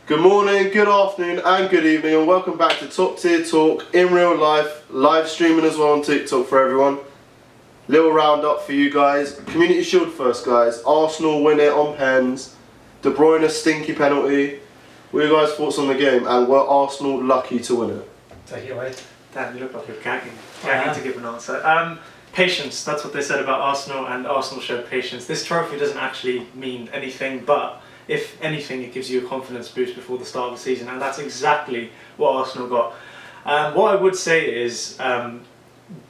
Good morning, good afternoon and good evening and welcome back to Top Tier Talk in real life, live streaming as well on TikTok for everyone. Little roundup for you guys. Community Shield first guys. Arsenal win it on pens. De Bruyne stinky penalty. What are you guys' thoughts on the game and were Arsenal lucky to win it? Take it away. Dan, you look like you're gagging to give an answer. Patience, that's what they said about Arsenal, and Arsenal showed patience. This trophy doesn't actually mean anything, but if anything, it gives you a confidence boost before the start of the season, and that's exactly what Arsenal got. What I would say is,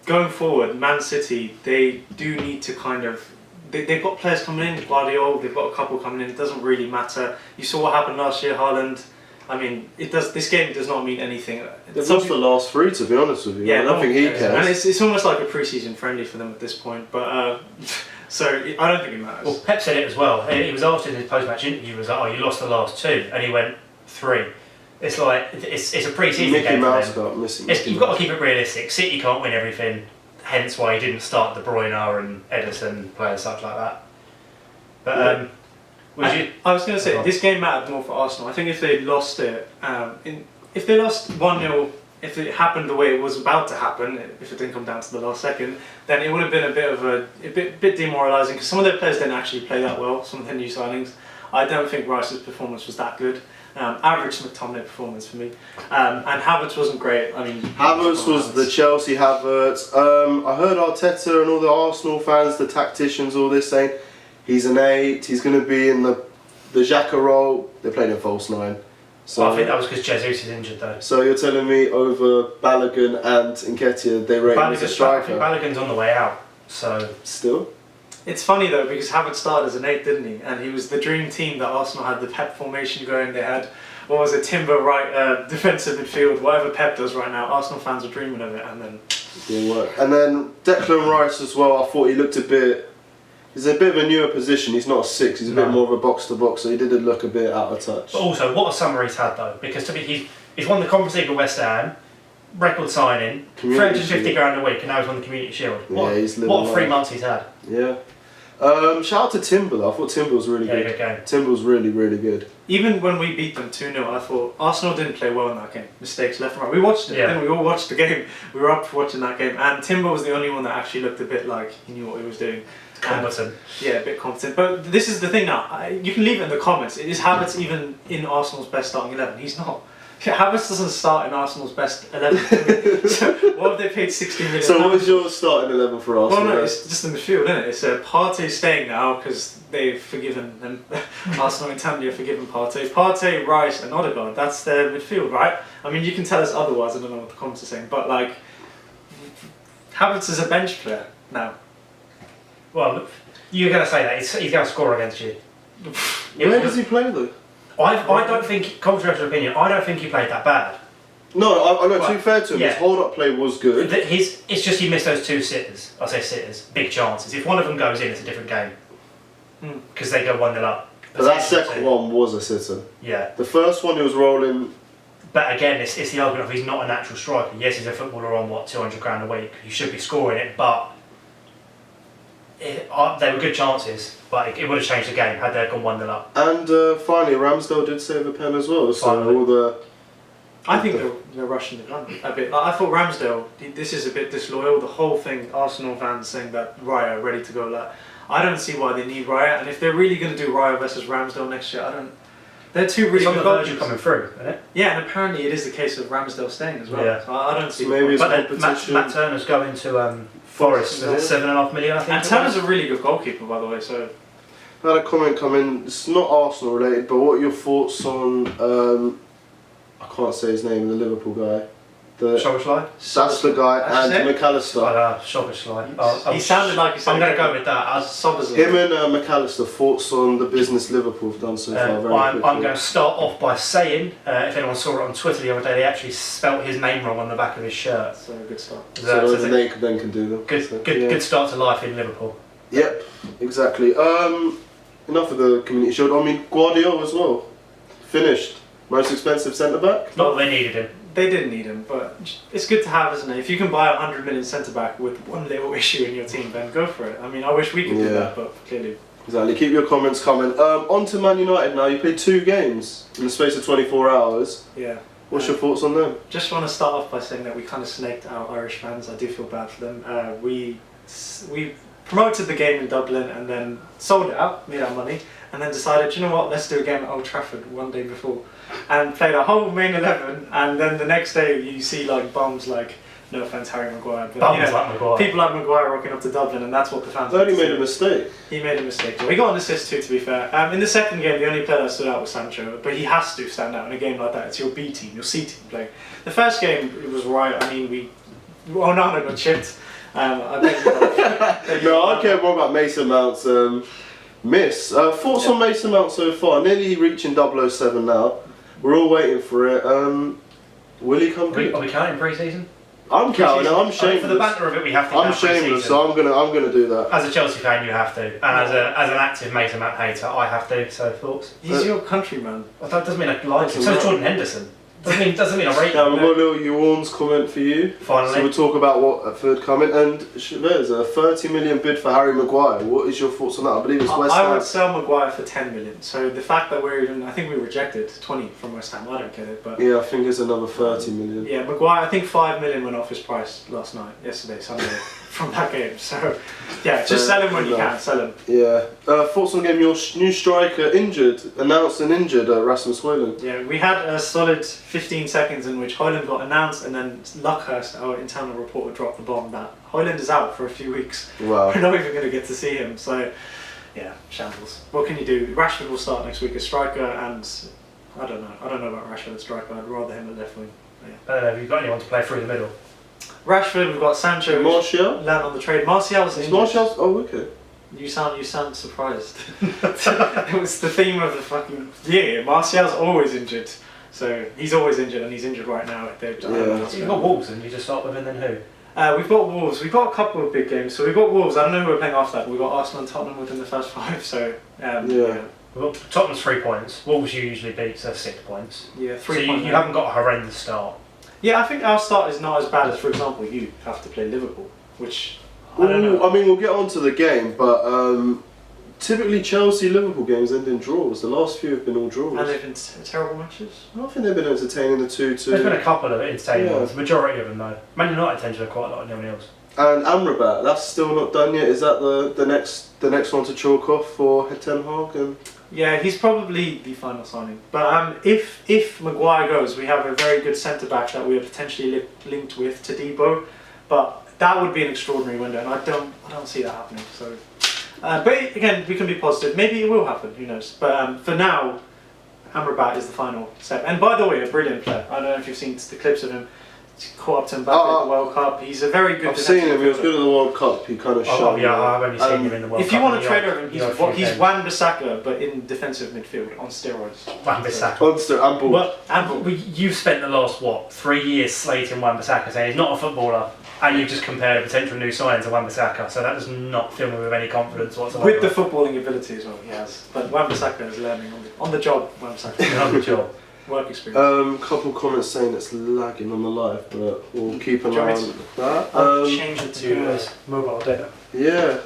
going forward, Man City, they do need to kind of... They've got players coming in, Guardiola, they've got a couple coming in, it doesn't really matter. You saw what happened last year, Haaland. I mean, this game does not mean anything. They've lost the last three, to be honest with you. Yeah, I don't think he cares. And it's almost like a pre-season friendly for them at this point, but so I don't think it matters. Well, Pep said it as well. He was asked in his post-match interview, he was like, "Oh, you lost the last two," and he went 3. It's like it's a pre-season Mickey game. Mouse got missing. You've got to keep it realistic. City can't win everything, hence why he didn't start De Bruyne and Edison players such like that. But I was going to say, this game mattered more for Arsenal. I think if they lost it, if they lost 1-0, if it happened the way it was about to happen, if it didn't come down to the last second, then it would have been a bit demoralising, because some of their players didn't actually play that well, some of their new signings. I don't think Rice's performance was that good. Average McTominay performance for me. And Havertz wasn't great. I mean, Havertz was the Chelsea Havertz. I heard Arteta and all the Arsenal fans, the tacticians, all this saying he's an 8, he's going to be in the Xhaka role. They played him false 9. So I think that was because Jesus is injured though. So you're telling me over Balogun and Nketiah they rate him as a striker? I think Balogun's on the way out, so... Still? It's funny though, because Havertz started as an 8, didn't he? And he was the dream team that Arsenal had, the Pep formation going. They had, what was it, Timber right, defensive midfield, whatever Pep does right now. Arsenal fans are dreaming of it, and then... Didn't work. And then Declan Rice as well, I thought he looked a bit... He's a bit of a newer position, he's not a 6, he's a bit more of a box-to-box, so he did look a bit out of touch. But also, what a summer he's had though, because he's won the Conference League with West Ham, record signing, 350 grand a week, and now he's won the Community Shield. What 3 months he's had. Yeah. Shout out to Timber though, I thought Timber was really good. Good game. Timber was really, really good. Even when we beat them 2-0, I thought Arsenal didn't play well in that game. Mistakes left and right. We watched it, didn't we? We all watched the game. We were up watching that game, and Timber was the only one that actually looked a bit like he knew what he was doing. Competent. Yeah, a bit competent. But this is the thing now. You can leave it in the comments. Is Havertz even in Arsenal's best starting 11? He's not. Havertz doesn't start in Arsenal's best 11. So what have they paid 60 million? So what was your starting 11 for Arsenal? Well, no, it's just the midfield, isn't it? It's Partey staying now because they've forgiven them. Arsenal internally have forgiven Partey. Partey, Rice, and Odegaard. That's their midfield, right? I mean, you can tell us otherwise. I don't know what the comments are saying, but like, Havertz is a bench player now. Well, you're going to say that he's going to score against you. Where does he play though? I don't think, controversial opinion, I don't think he played that bad. No, I know, to be fair to him, his hold-up play was good. It's just he missed those 2 sitters. I say sitters, big chances. If one of them goes in, it's a different game. Because they go 1-0 up. But that second one was a sitter. Yeah. The first one he was rolling... But again, it's the argument of he's not a natural striker. Yes, he's a footballer on, 200 grand a week. He should be scoring it, but... they were good chances, but it would have changed the game had they gone 1-0 up. And finally, Ramsdale did save a pen as well. So I think they're rushing the gun a bit. I thought Ramsdale, this is a bit disloyal. The whole thing, Arsenal fans saying that Raya ready to go. I don't see why they need Raya, and if they're really going to do Raya versus Ramsdale next year, they're two really good goalkeepers coming through, isn't it? Yeah, and apparently it is the case of Ramsdale staying as well. Yeah. So I don't see. So maybe it's but Matt Turner's going to Forest for 7.5 million, I think. And Turner's a really good goalkeeper, by the way. So I had a comment come in. It's not Arsenal related, but what are your thoughts on? I can't say his name. The Liverpool guy. Szoboszlai? That's the guy, and McAllister. Szoboszlai. He sounded like he said. I'm going to go with that. Him and McAllister, thoughts on the business Liverpool have done so far. I'm going to start off by saying, if anyone saw it on Twitter the other day, they actually spelt his name wrong on the back of his shirt. So a good start. So they then can do them. Good start to life in Liverpool. Yep, exactly. Enough of the Community Shield. I mean, Guardiola as well. Finished. Most expensive centre back. Not that they needed him. They didn't need him, but it's good to have, isn't it? If you can buy $100 million centre back with one little issue in your team, then go for it. I mean, I wish we could do that, but clearly. Exactly. Keep your comments coming. On to Man United now. You played 2 games in the space of 24 hours. Yeah. What's your thoughts on them? Just want to start off by saying that we kind of snaked our Irish fans. I do feel bad for them. We promoted the game in Dublin and then sold it out, made our money, and then decided, you know what, let's do a game at Old Trafford one day before, and played a whole main 11. And then the next day you see like bums like, no offense, Harry Maguire, but Bums like Maguire. people like Maguire rocking up to Dublin, and that's what the fans. He made a mistake. He made a mistake. He got an assist too, to be fair. In the second game, the only player that stood out was Sancho, but he has to stand out in a game like that. It's your B team, your C team play. The first game, it was right. I mean, Onana got chipped. I bet No, I care more about Mason Mount's miss. Thoughts on Mason Mount so far? Nearly reaching 007 now. We're all waiting for it. Will he come good? Are we counting pre-season? I'm counting. I'm shameless. For the banter of it, we have to. I'm shameless, so I'm gonna do that. As a Chelsea fan, you have to, and as an active Mason Mount hater, I have to. So thoughts? He's your countryman. Well, that doesn't mean I like him. So is Jordan Henderson. Doesn't mean I rate Now him. we've got a little Ewan's comment for you. Finally. So we'll talk about Watford coming, and there's a 30 million bid for Harry Maguire. What is your thoughts on that? I believe it's West Ham. I would sell Maguire for 10 million. So the fact that I think we rejected 20 from West Ham. I don't get it, but Yeah, I think it's another 30 million. yeah, Maguire. I think 5 million went off his price yesterday, Sunday, from that game. So yeah, just sell him when you can. Sell him. Yeah. Thoughts on the game? Your new striker announced and injured, Rasmus Højlund. Yeah, we had a solid 15 seconds in which Højlund got announced, and then Luckhurst, our internal reporter, dropped the bomb that Højlund is out for a few weeks. Wow. We're not even going to get to see him. So yeah, shambles. What can you do? Rashford will start next week as striker, and I don't know about Rashford as striker. I'd rather him at left wing. Yeah. Have you got anyone to play through the middle? Rashford, we've got Sancho. Martial? Land on the trade. Martial's injured. Martial? Oh, okay. You sound surprised. It was the theme of the fucking year. Martial's always injured. So he's always injured, and he's injured right now. You've got Wolves, and you just start with, and then who? We've got Wolves. We've got a couple of big games. So we've got Wolves. I don't know who we're playing after that. But we've got Arsenal and Tottenham within the first 5. So yeah. We've got Tottenham's 3 points. Wolves you usually beat, so 6 points. Yeah, 3 So points. you haven't got a horrendous start. Yeah, I think our start is not as bad as, for example, you have to play Liverpool, which I don't know. I mean, we'll get on to the game, but typically Chelsea-Liverpool games end in draws. The last few have been all draws. And they've been terrible matches. I think they've been entertaining, the 2-2. There's been a couple of entertaining ones. The majority of them though. Man United tend to have quite a lot of nil-nils. And Amrabat, that's still not done yet. Is that the next one to chalk off for Ten Hag? And Yeah, he's probably the final signing. But if Maguire goes, we have a very good centre back that we are potentially linked with, Todibo. But that would be an extraordinary window, and I don't see that happening. So, but again, we can be positive. Maybe it will happen. Who knows? But for now, Amrabat is the final step. And by the way, a brilliant player. I don't know if you've seen the clips of him. He caught up to Mbappe at the World Cup. He's a very good. I've seen him. He was good at the World Cup. He kind of shot. Yeah, I've only seen him in the World Cup. If you want a trader of him, he's Wan-Bissaka, but in defensive midfield on steroids. Wan-Bissaka. You've spent the last 3 years slating Wan-Bissaka, saying he's not a footballer, and you've just compared a potential new signing to Wan-Bissaka. So that does not fill me with any confidence whatsoever. With the footballing ability as well, he has. But Wan-Bissaka is learning on the job. Wan-Bissaka on the job. Work experience. Couple comments saying it's lagging on the live, but we'll keep an eye on that. I'll change it to mobile data. Yeah,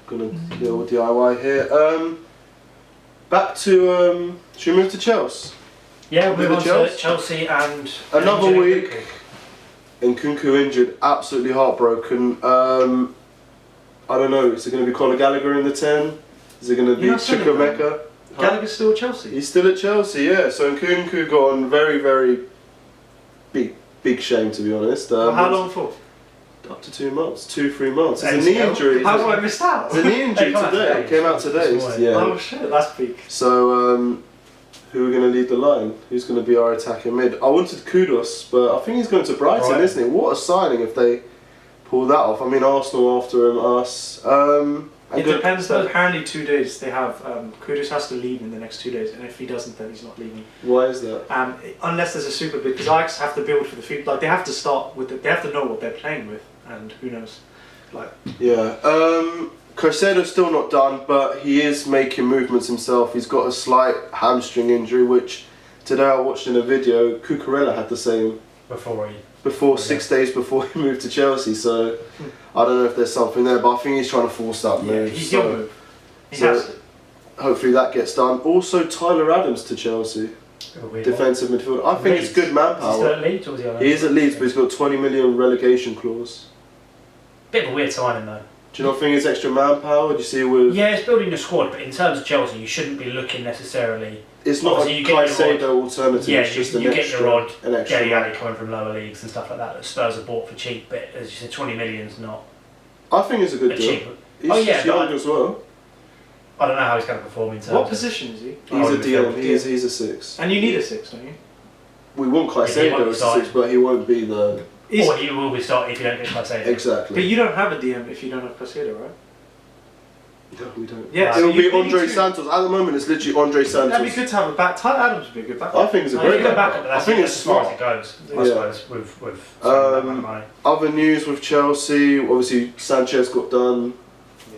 gonna deal with DIY here. Back to should we move to Chelsea? Yeah, we'll move on to Chelsea and another week. And Nkunku injured, absolutely heartbroken. I don't know. Is it going to be Conor Gallagher in the 10? Is it going to be Chukwuemeka? Gallagher's still at Chelsea? He's still at Chelsea, yeah. So Nkunku got on very, very big shame, to be honest. How long for? Up to 2 months, 2-3 months. It's a knee injury. How have I missed out? It's a knee injury today. It came out today. Yeah. Oh shit, that's big. So who are going to lead the line? Who's going to be our attacking mid? I wanted Kudus, but I think he's going to Brighton, isn't he? What a signing if they pull that off. I mean, Arsenal after him, us. It depends though. Apparently 2 days they have. Kudus has to leave in the next 2 days, and if he doesn't, then he's not leaving. Why is that? Unless there's a super bid, because Ajax have to build for the future. Like they have to start with. They have to know what they're playing with, and who knows. Yeah. Caicedo's still not done, but he is making movements himself. He's got a slight hamstring injury, which today I watched in a video. Cucurella had the same. Before 6 days before he moved to Chelsea, so I don't know if there's something there, but I think he's trying to force that move. He'll move. Hopefully that gets done. Also, Tyler Adams to Chelsea, defensive midfielder. I think it's good manpower. Is he still at Leeds or is he on? He is at Leeds, but he's got 20 million relegation clause. Bit of a weird signing though. Do you not think it's extra manpower? Do you see with? Yeah, it's building your squad, but in terms of Chelsea, you shouldn't be looking necessarily. It's not a Caicedo alternative. Yeah, it's just you get your odd extra coming from lower leagues and stuff like that. That Spurs have bought for cheap, but as you said, 20 million's not. I think it's a good deal. He's young as well. I don't know how he's going to perform in terms. What position is he? He's a DM. He's a 6. And you need a 6, don't you? We want Caicedo as a 6, but he won't be the. Or he will be starting if you don't get Caicedo. Exactly. But you don't have a DM if you don't have Caicedo, right? No, we don't. Yeah, it will be Andre Santos. At the moment, it's literally Andre Santos. That'd be good to have a back. Tyler Adams would be a good backup. I think it's a great backup. I think it's as far smart. as it goes. I suppose with money. Other news with Chelsea. Obviously, Sanchez got done.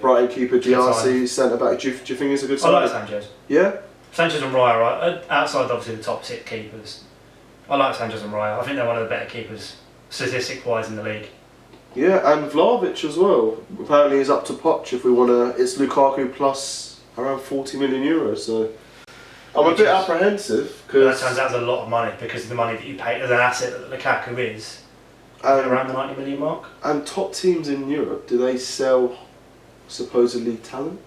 Brighton keeper DRC centre back. Do you think it's a good sign? I like Sanchez. Yeah. Sanchez and Raya are outside obviously the top 6 keepers. I like Sanchez and Raya. I think they're one of the better keepers statistic wise in the league. Yeah, and Vlahovic as well. Apparently he's up to Poch if we want to. It's Lukaku plus around 40 million euros. So I'm a bit apprehensive because that turns out as a lot of money because of the money that you pay as an asset that Lukaku is around the 90 million mark. And top teams in Europe, do they sell supposedly talent?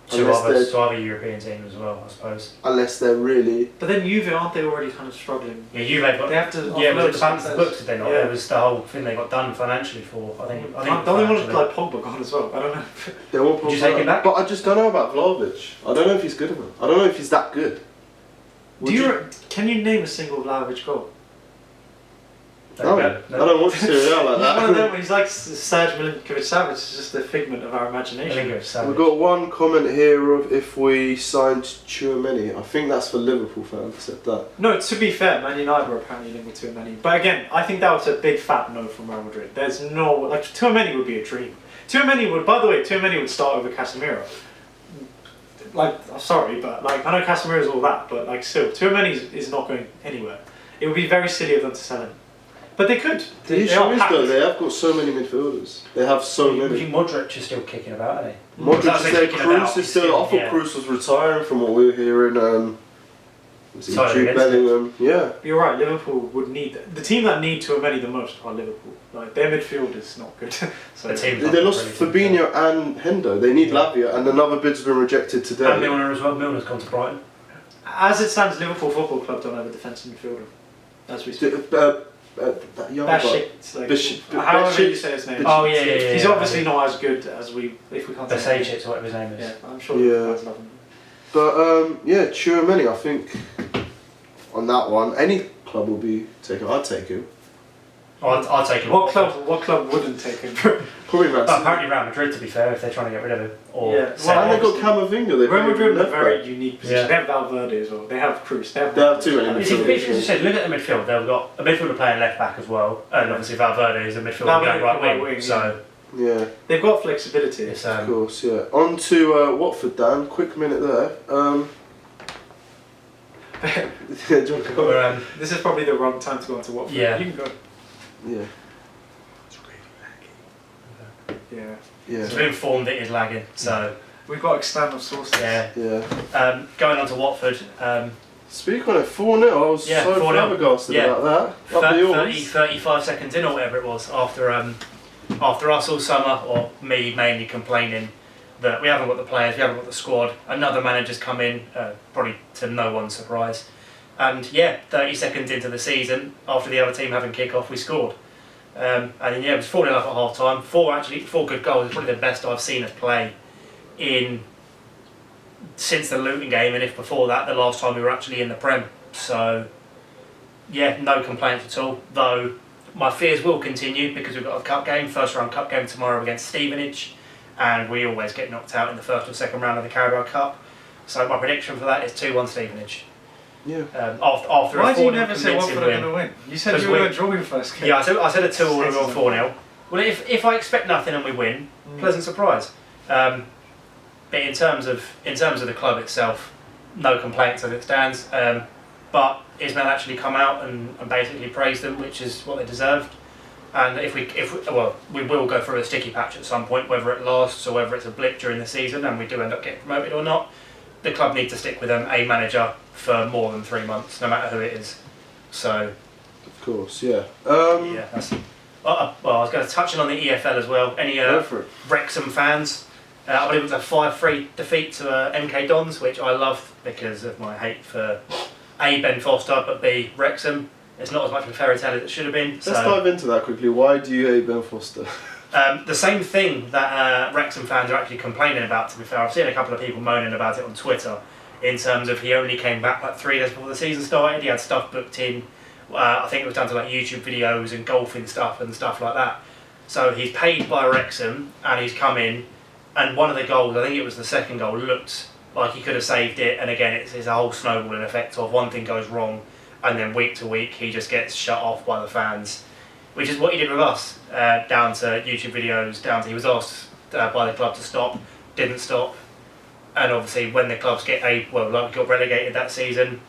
To other European teams as well, I suppose. Unless they're really. But then Juve, aren't they already kind of struggling? Yeah, Juve got. They have to. Yeah, but the balance the books, did they not? Yeah. It was the whole thing they got done financially for. I think. Don't they want to like Pogba gone as well? I don't know. They want Pogba. Would you take him back? But I just don't know about Vlahovic. I don't know if he's good enough. I don't know if he's that good. Can you name a single Vlahovic goal? No, I don't want to see it out like that. He's one of them. He's like Serge Milinkovic-Savic. It's just a figment of our imagination. We've got one comment here of if we signed Tchouaméni. I think that's for Liverpool fans. Said that. No, to be fair, Man United were apparently linked with Tchouaméni. But again, I think that was a big fat no from Real Madrid. There's no like Tchouaméni would be a dream. Tchouaméni would start over Casemiro. Like, I'm sorry, but like I know Casemiro's all that, but like still, Tchouaméni is not going anywhere. It would be very silly of them to sell him. But they could. The issue is though, they have got so many midfielders. They have so many. I think Modric is still kicking about, isn't he? Modric is there, Kroos is still. I thought Kroos was retiring from what we were hearing. Jude Bellingham. Yeah. You're right, Liverpool would need. The team that need Tchouaméni the most are Liverpool. Like, their midfield is not good. So they lost Fabinho and Hendo. They need Lavia, and another bid's been rejected today. And Milner as well. Milner's gone to Brighton. As it stands, Liverpool Football Club don't have a defensive midfielder. As we speak. That young guy. However you say his name. Oh yeah. He's obviously not as good as if we can't. Besagic, or whatever his name is. Yeah, I'm sure. Yeah. Love him. But yeah, Tchouaméni, I think on that one, any club will be taken. I'd take him. I'd take him. What club wouldn't take him? Probably Real. Apparently Real Madrid, to be fair, if they're trying to get rid of him. Or and they've got Camavinga. Real Madrid are a very unique position. They have Valverde as well. They have Kroos. They have too many midfielders. As you said, look at the midfield. They've got a midfielder playing left back as well, and obviously Valverde is a midfielder going right wing. So yeah, they've got flexibility. Of course, yeah. On to Watford, Dan. Quick minute there. This is probably the wrong time to go on to Watford. Yeah. You can go. Yeah. Yeah. It's been informed it is lagging, so we've got external sources. Yeah. Going on to Watford. Speak on it, 4-0. I was so flabbergasted about that. 35 seconds in or whatever it was after us all summer, or me mainly complaining that we haven't got the players, we haven't got the squad. Another manager's come in, probably to no one's surprise. And 30 seconds into the season, after the other team having kick-off, we scored. And then it was 4-0 up at half time. Four good goals. It's probably the best I've seen us play since the Luton game, and if before that, the last time we were actually in the Prem. So no complaints at all. Though my fears will continue because we've got a cup game, first round cup game tomorrow against Stevenage, and we always get knocked out in the first or second round of the Carabao Cup. So my prediction for that is 2-1 Stevenage. Yeah. After Why a 4-0 do you never say Watford are going to win? You said you were going to draw your first game. Yeah, I said a 2 or 4-0. Well, if I expect nothing and we win, pleasant surprise. But in terms of the club itself, no complaints as it stands. But Ismail actually come out and basically praised them, which is what they deserved. And we will go through a sticky patch at some point, whether it lasts or whether it's a blip during the season and we do end up getting promoted or not. The club needs to stick with a manager for more than 3 months, no matter who it is. So, of course, yeah. yeah. I was going to touch on the EFL as well. Any Wrexham fans? I believe it was a 5-3 defeat to MK Dons, which I loved because of my hate for A, Ben Foster, but B, Wrexham. It's not as much of a fairy tale as it should have been. Let's dive into that quickly. Why do you hate Ben Foster? The same thing that Wrexham fans are actually complaining about, to be fair. I've seen a couple of people moaning about it on Twitter in terms of he only came back like 3 days before the season started. He had stuff booked in. I think it was down to like YouTube videos and golfing stuff and stuff like that. So he's paid by Wrexham and he's come in, and one of the goals, I think it was the second goal, looked like he could have saved it. And again, it's a whole snowballing effect of one thing goes wrong and then week to week he just gets shut off by the fans, which is what he did with us, down to YouTube videos, down to he was asked by the club to stop, didn't stop, and obviously when the clubs like got relegated that season,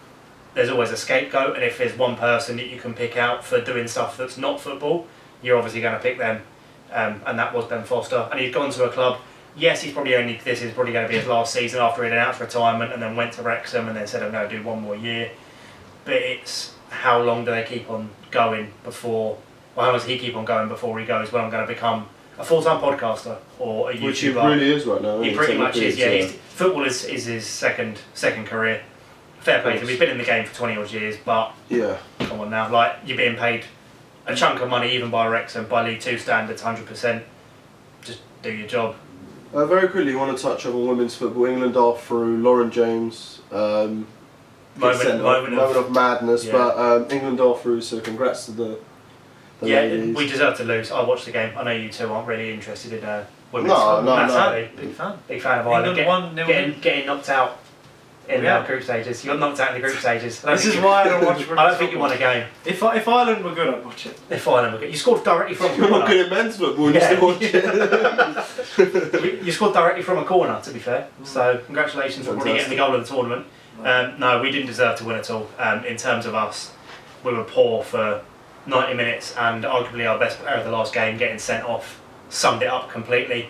there's always a scapegoat, and if there's one person that you can pick out for doing stuff that's not football, you're obviously going to pick them, and that was Ben Foster, and he's gone to a club. Yes, this is probably going to be his last season after he'd announced retirement and then went to Wrexham and then said I'm going to do one more year. But it's how long do they keep on going before, well, how does he keep on going before he goes, well, I'm going to become a full-time podcaster or a YouTuber. Which he really is right now. He pretty much is, yeah. Football is his second career. Fair play to him. He's been in the game for 20 odd years, but yeah, come on now, like you're being paid a chunk of money even by Wrexham, by League 2 standards, 100%. Just do your job. Very quickly, you want to touch on women's football. England are through. Lauren James. Moment of madness, yeah. But England are through, so congrats to the ladies. We deserve to lose. I watched the game. I know you two aren't really interested in women's football. No. Big fan of Ireland. Getting knocked out in the group stages. You got knocked out in the group stages. This is why I don't watch. I don't think you won a game. If Ireland were good, I'd watch it. If Ireland were good, you scored directly from a corner. You're not good at men's football, and you still watch it. You scored directly from a corner, to be fair. So congratulations for probably getting the goal of the tournament. No, we didn't deserve to win at all. In terms of us, we were poor for 90 minutes, and arguably our best player of the last game getting sent off summed it up completely.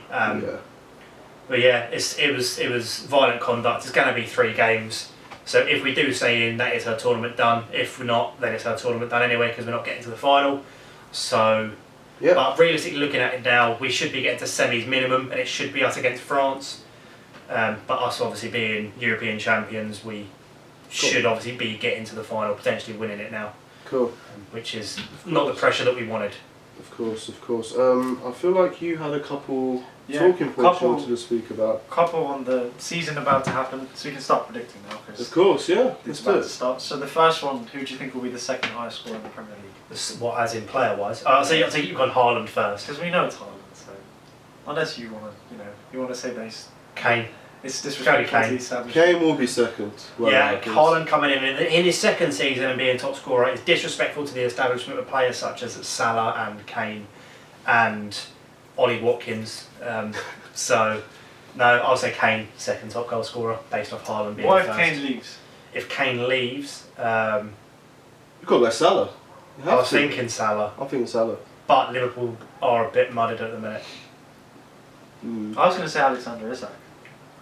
But yeah, it was violent conduct. It's going to be 3 games, so if we do stay in, that is our tournament done. If we're not, then it's our tournament done anyway because we're not getting to the final. So, yeah. But realistically looking at it now, we should be getting to semis minimum, and it should be us against France. But us obviously being European champions, we should obviously be getting to the final, potentially winning it now. Cool. Which is not the pressure that we wanted. Of course. I feel like you had a couple talking points you wanted to speak about. Couple on the season about to happen, so we can start predicting now. Of course, yeah. It's about to start. So the first one, who do you think will be the second highest scorer in the Premier League? What, as in player-wise? So you've gone Haaland first. Because we know it's Haaland, so unless you want to say base. Kane. It's disrespectful. Kane will be second. Haaland coming in his second season and being top scorer is disrespectful to the establishment of players such as Salah and Kane and Ollie Watkins. So, no, I'll say Kane, second top goal scorer based off Haaland being first. What if Kane leaves? If Kane leaves, you've got to go Salah. I was thinking Salah. I'm thinking Salah. But Liverpool are a bit mudded at the minute. I was going to say Alexander Isak.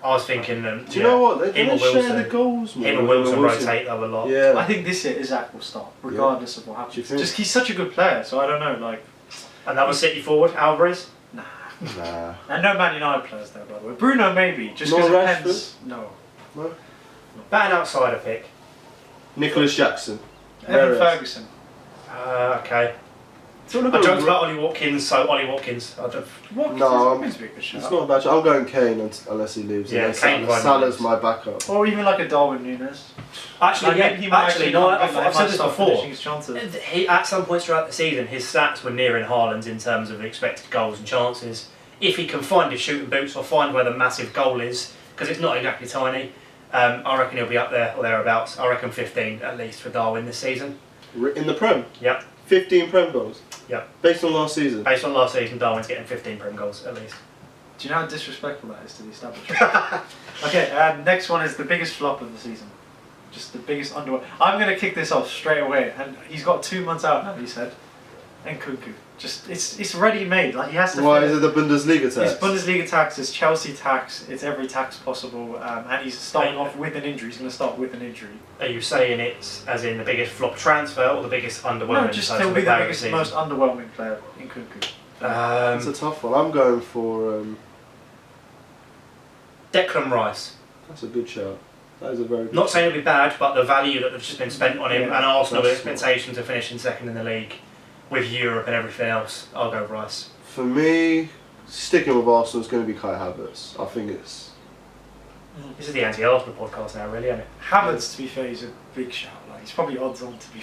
I was thinking, do you know what? They share the goals more. Him and Wilson rotate though a lot. Yeah. I think this year Isak will start, regardless of what happens. Just he's such a good player, so I don't know. Like, and that will set you forward, Alvarez. Nah. And no Man United players there, by the way. Bruno maybe, just because it depends. No. Better outsider pick. Nicholas Jackson. Evan Ferguson. Okay. I joked about Ollie Watkins, so Ollie Watkins. Watkins be a good shot. It's not a bad shot. I'm going Kane unless he leaves. Yeah, Kane. Salah's my backup. Or even like a Darwin Núñez. Actually, I've said this before. He, at some points throughout the season, his stats were nearing Haaland's in terms of expected goals and chances. If he can find his shooting boots or find where the massive goal is, because it's not exactly tiny, I reckon he'll be up there or thereabouts. I reckon 15 at least for Darwin this season. In the Prem? Yep. 15 Prem goals? Yep. Based on last season? Based on last season, Darwin's getting 15 Prem goals at least. Do you know how disrespectful that is to the establishment? Okay, next one is the biggest flop of the season. Just the biggest underwhelming. I'm going to kick this off straight away, and he's got 2 months out now, he said. And Nkunku. it's ready made. Like he has to. Why is it the Bundesliga tax? It's Bundesliga tax, it's Chelsea tax, it's every tax possible, and he's starting off with an injury. He's going to start with an injury. Are you saying it's as in the biggest flop transfer or the biggest underwhelming? No, just he'll be the biggest, most underwhelming player in Kunku. It's a tough one. I'm going for. Declan Rice. That's a good shout. That is a very good Not saying it'll be bad, but the value that has just been spent on him and Arsenal that's expectations of finishing second in the league with Europe and everything else, I'll go Rice. For me, sticking with Arsenal is going to be Kai Havertz. I think it's. This is the anti-Arsenal podcast now, really, isn't it? Havertz, to be fair, is a big shout. Like he's probably odds on to be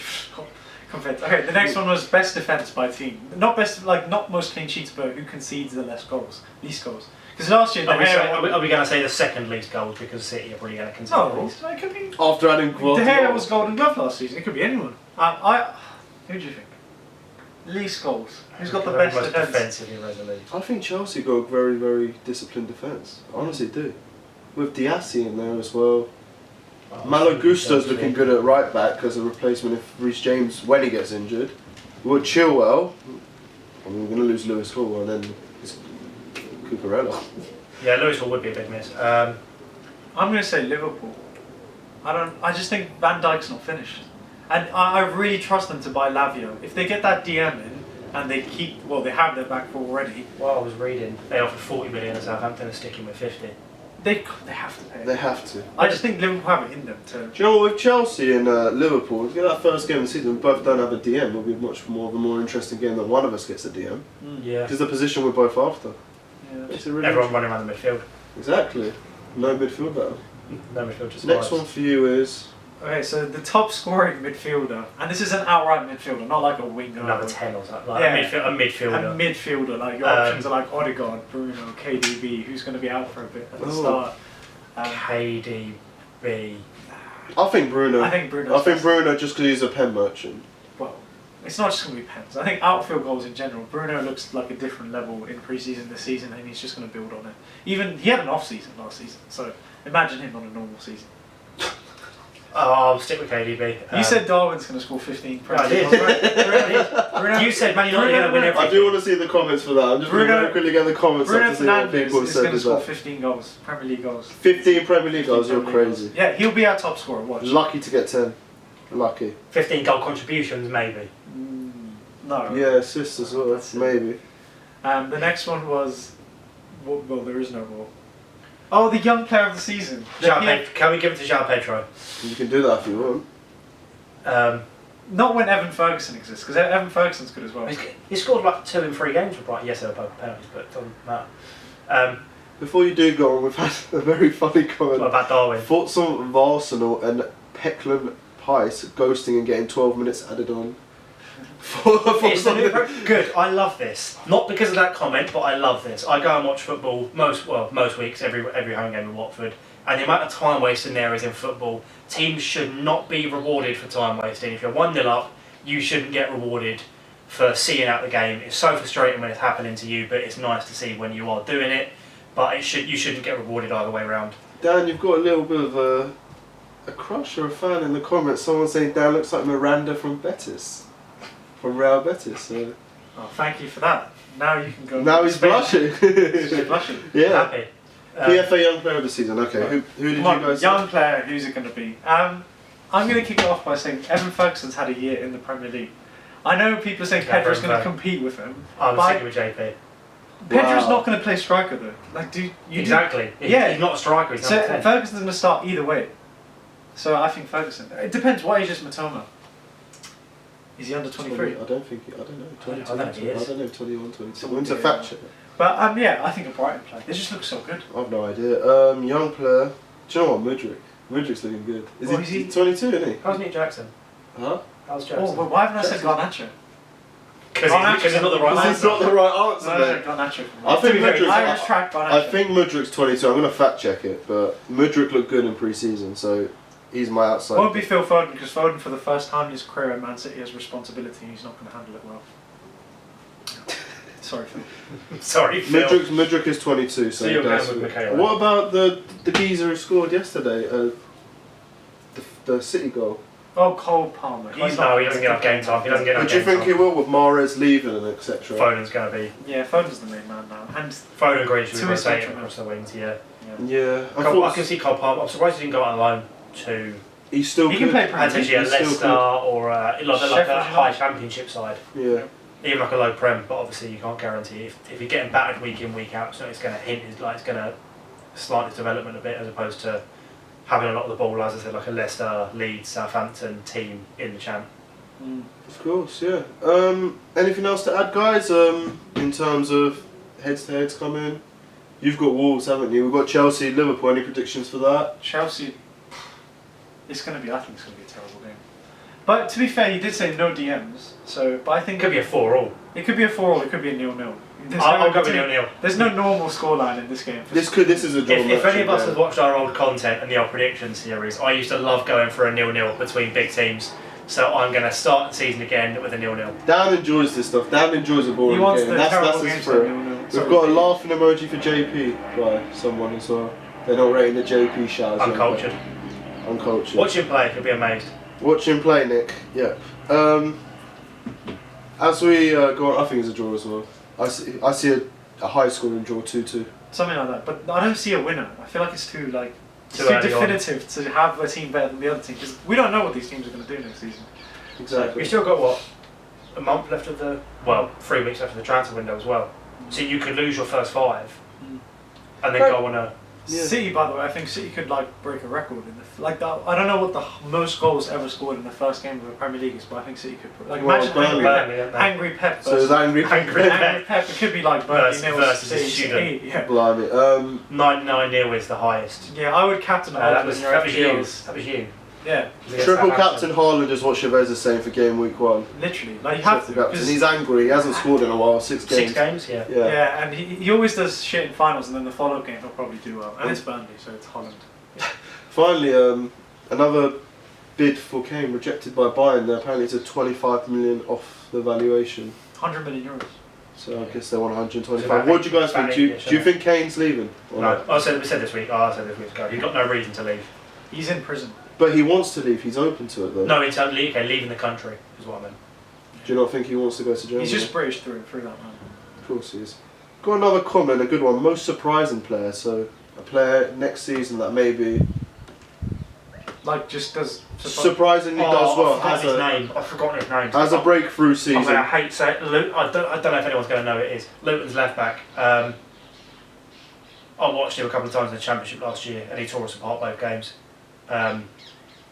compared. Okay, the next one was best defence by team. Not best, like not most clean sheets, but who concedes the least goals. Because last year, Are we going to say the second least goals because City are probably going to concede? No, it could be. After adding De Gea was Golden Glove last season. It could be anyone. Who do you think? Least goals. Who's got the best most defence? defensively resolute? I think Chelsea got a very, very disciplined defence. I honestly do. With Diassi in there as well. Malo Gusto's looking good at right back as a replacement if Reece James, when he gets injured. Would Chilwell. I mean, we're going to lose Lewis Hall and then it's Cucurella. Yeah, Lewis Hall would be a big miss. I'm going to say Liverpool. I just think Van Dijk's not finished. And I really trust them to buy Lavio. If they get that DM in and they they have their back four already. Well, I was reading, they offered 40 million and Southampton are sticking with 50. They have to pay. They have to. I just think Liverpool have it in them to. Do you know what, with Chelsea and Liverpool, if you get that first game of the season, we both don't have a DM, it'll be much more of a more interesting game than one of us gets a DM. Yeah. Because the position we're both after. Yeah. It's a really Everyone running around the midfield. Exactly. No midfield battle. No midfield, just Next fives. one for you is. Okay, so the top scoring midfielder, and this is an outright midfielder, not like a winger. Another 10 or something. Like Yeah. a midfielder. A midfielder, like your options are like Odegaard, Bruno, KDB, who's going to be out for a bit at the start. KDB. I think Bruno. I think Bruno just because he's a pen merchant. Well, it's not just going to be pens. I think outfield goals in general. Bruno looks like a different level in pre-season this season, and he's just going to build on it. Even he had an off season last season, so imagine him on a normal season. Oh, I'll stick with KDB. You said Darwin's going to score 15. I did. Bruno, You said Man United are going to win everything. I do want to see the comments for that. I'm just going to very quickly get the comments Bruno up to see what Fernandes people is said going to with score that. 15 goals, Premier League goals. 15 Premier League goals, you're Premier League crazy. goals. Yeah, he'll be our top scorer. Watch. Lucky to get 10. Lucky. 15 goal contributions, maybe. No. Yeah, assists as well, That's it. maybe. The next one was. Well, there is no more. Oh, the young player of the season. Can we give it to João Pedro? You can do that if you want. Not when Evan Ferguson exists, because Evan Ferguson's good as well. He scored like 2 in 3 games for Brighton. Yes, they were both penalties, but it doesn't matter. Before you do go on, we've had a very funny comment. What about Darwin? Thoughts on Arsenal and Peckham Pice ghosting and getting 12 minutes added on. Good, I love this. Not because of that comment, but I love this. I go and watch football most weeks, every home game in Watford, and the amount of time wasting there is in football. Teams should not be rewarded for time wasting. If you're 1-0 up, you shouldn't get rewarded for seeing out the game. It's so frustrating when it's happening to you, but it's nice to see when you are doing it. But you shouldn't get rewarded either way around. Dan, you've got a little bit of a crush or a fan in the comments. Someone saying Dan looks like Miranda from Betis. From Real Betis. So. Oh, thank you for that. Now you can go. Now he's blushing. He's blushing. Yeah. Happy. PFA Young Player of the Season. Okay, Right. who did you Come on, guys young player, who's it going to be? I'm going to kick it off by saying Evan Ferguson's had a year in the Premier League. I know people are saying Yeah, Pedro's very going to fair. compete with him. I'm but sticking with JP. Pedro's Wow. not going to play striker though. Like, Exactly. Yeah. He's not a striker. He's So not a 10. Ferguson's going to start either way. So I think Ferguson. It depends. What age is Matoma? Is he under 23? I don't think. I don't know. 22, I don't know if he is. I don't know. 21, 22. Someone When's a did, fact check? But yeah, I think a Brighton play. They just look so good. I've no idea. Young player. Do you know what? Mudrik's looking good. Is Oh, he is he- 22? Isn't he? How's Nick Jackson? Huh? How's Oh, Jackson? well, why haven't I said Garnacho? Because he's not the right Because he's not the right answer. No, Then. Garnacho. I think To be fair, Irish Mudrik. track Garnacho. I think Mudrik's 22. I'm going to fact check it, but Mudrik looked good in pre-season, so he's my outside. Won't be Phil Foden because Foden, for the first time in his career at Man City, has responsibility and he's not going to handle it well. Sorry, Phil. Sorry, Phil. Mudrik is 22, so So you're that's- going with Michaela. What about the geezer who scored yesterday? The City goal. Oh, Cole Palmer. He doesn't get enough game time. He doesn't get enough But do you game think he time. will with Mahrez leaving and etc.? Foden's going to be. Yeah, Foden's the main man now. And Foden and Grealish will be Two rotating central across the wings, yeah. Yeah. I can see Cole Palmer. I'm surprised he didn't go out on loan to He still he could. can play Premier potentially a League. Leicester or like a Sheffield high United. championship side. Yeah. Even like a low prem, but obviously you can't guarantee if you're getting battered week in, week out, so it's going to it's going to slant his development a bit as opposed to having a lot of the ball, as I said, like a Leicester, Leeds, Southampton team in the champ. Of course, yeah. Anything else to add, guys? In terms of heads-to-heads coming, you've got Wolves, haven't you? We've got Chelsea, Liverpool. Any predictions for that? Chelsea, I think it's going to be a terrible game. But to be fair, he did say no DMs, so, but I think It could be a 4-4. it could be a 4-4, it could be a 0-0. I'll go with 0-0. There's no normal scoreline in this game. This is a draw. If any of us has watched our old content and the old prediction series, I used to love going for a 0-0 between big teams. So I'm going to start the season again with a 0-0. Dan enjoys this stuff. Dan enjoys a boring He wants game. the That's terrible his games spirit. to 0-0. We've Sorry. got a laughing emoji for JP by someone as well. They're not rating the JP showers. Uncultured. Uncultured. Watch him play, you'll be amazed. Watch him play, Nick. Yep. As we go on, I think it's a draw as well. I see a high scoring draw, 2-2. Something like that. But I don't see a winner. I feel like it's too Too early definitive to have a team better than the other team because we don't know what these teams are going to do next season. Exactly. We've still got what? A month left of the 3 weeks left of the transfer window as well. So you could lose your first 5 and then go on a Yeah. City, by the way, I think City could break a record in I don't know what the most goals ever scored in the first game of the Premier League is, but I think City could. Imagine Angry Pep. So it's Angry Pep. It could be like Burnley versus a City. student. Yeah. Blimey. 9-0 is the highest. Yeah, I would captain That Haaland was in your you. FPLs. That was you. Yeah, Triple captain Haaland is what Chavez is saying for game week 1. literally. You have to. And he's angry. He hasn't scored in a while. 6 games. 6 games, yeah. Yeah, and he always does shit in finals, and then the follow-up game he'll probably do well. And it's Burnley, so it's Holland. Finally, another bid for Kane rejected by Bayern. Apparently it's a 25 million off the valuation. 100 million euros. So I guess they want 125. about What do you guys think? Do you think Kane's leaving? Or No, not? I said this week. I said this week ago. He's got no reason to leave. He's in prison. But he wants to leave. He's open to it though. No, it's only leaving the country is what I meant. Do you not think he wants to go to Germany? He's just British through and through, that man. Of course he is. Got another comment, a good one. Most surprising player. So a player next season that maybe Just does. surprisingly does well. I've forgotten his name. Has a breakthrough season. I'm going to hate saying I don't know if anyone's going to know who it is. Luton's left back. I watched him a couple of times in the Championship last year and he tore us apart both games.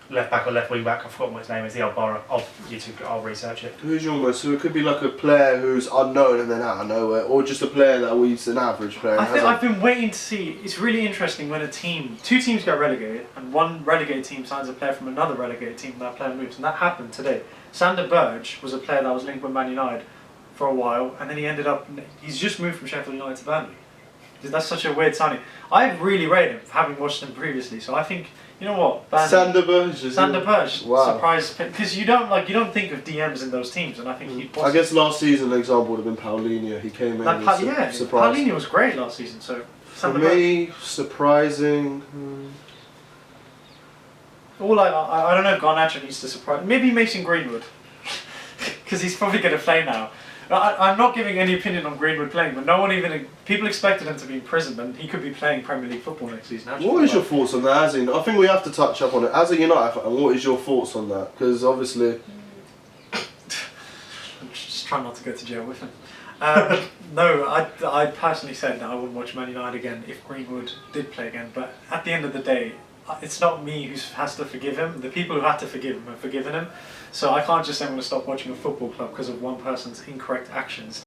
Left back or left wing back, I've forgotten what his name is, the old Borough. I'll research it. Who's your most? So it could be like a player who's unknown and then out of nowhere, or just a player that we's an average player. I've been waiting to see. It's really interesting when two teams get relegated, and one relegated team signs a player from another relegated team, and that player moves, and that happened today. Sander Berge was a player that was linked with Man United for a while, and then he's just moved from Sheffield United to Burnley. That's such a weird signing. I really rate him, having watched him previously, so I think. You know what? Sander Berge. Wow. Surprise because you don't think of DMs in those teams, and I think he'd. I guess last season an example would have been Paulinho. He came in. Surprised. Paulinho was great last season. So for me, surprising. I don't know if Garnacho needs to surprise. Maybe Mason Greenwood, because he's probably going to play now. I'm not giving any opinion on Greenwood playing, but people expected him to be in prison, and he could be playing Premier League football next season. What is your thoughts on that? I think we have to touch up on it. As a United fan, what is your thoughts on that? Because obviously, I'm just trying not to go to jail with him. No, I personally said that I wouldn't watch Man United again if Greenwood did play again. But at the end of the day, it's not me who has to forgive him. The people who had to forgive him have forgiven him. So I can't just say I'm going to stop watching a football club because of one person's incorrect actions.